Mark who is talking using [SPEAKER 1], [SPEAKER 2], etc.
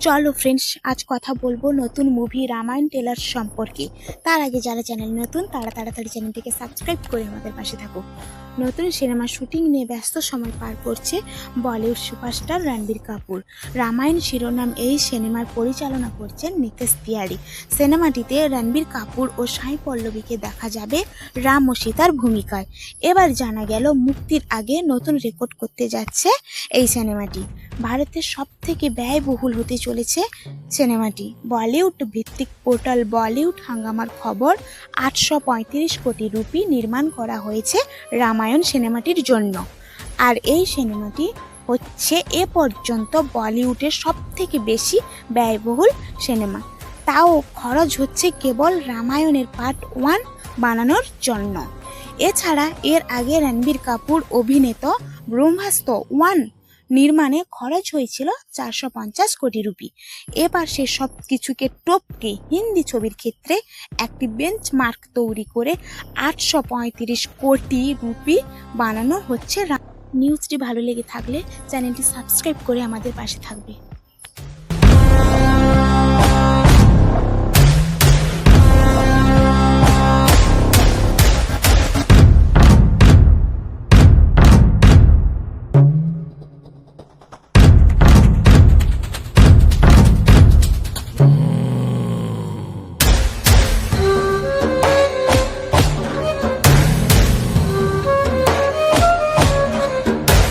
[SPEAKER 1] চলো ফ্রেন্ডস, আজ কথা বলবো নতুন মুভি রামায়ণ টেলার সম্পর্কে। তার আগে যারা চ্যানেল নতুন তারা তাড়াতাড়ি চ্যানেলটিকে সাবস্ক্রাইব করে আমাদের পাশে থাকো। নতুন সিনেমা শুটিং নিয়ে ব্যস্ত সময় পার করছে বলিউড সুপারস্টার রণবীর কাপুর। রামায়ণ শিরোনাম এই সিনেমার পরিচালনা করছেন নিতেশ তিওয়ারি। সিনেমাটিতে রণবীর কাপুর ও সাই পল্লবীকে দেখা যাবে রাম ও সীতার ভূমিকায়। এবার জানা গেল মুক্তির আগে নতুন রেকর্ড করতে যাচ্ছে এই সিনেমাটি। ভারতের সবথেকে ব্যয়বহুল হতে চলেছে সিনেমাটি। বলিউড ভিত্তিক পোর্টাল বলিউড হাঙ্গামার খবর, 835 কোটি রুপি নির্মাণ করা হয়েছে রামায়ণ সিনেমাটির জন্য। আর এই সিনেমাটি হচ্ছে এ পর্যন্ত বলিউডের সবথেকে বেশি ব্যয়বহুল সিনেমা। তাও খরচ হচ্ছে কেবল রামায়ণের পার্ট 1 বানানোর জন্য। এছাড়া এর আগে রণবীর কাপুর অভিনীত ব্রহ্মাস্ত্র 1 নির্মাণে খরচ হয়েছিল 450 কোটি রুপি। এবার সে সব কিছুকে টপকে হিন্দি ছবির ক্ষেত্রে একটি বেঞ্চমার্ক তৈরি করে 835 কোটি রুপি বানানো হচ্ছে। নিউজটি ভালো লেগে থাকলে চ্যানেলটি সাবস্ক্রাইব করে আমাদের পাশে থাকবে।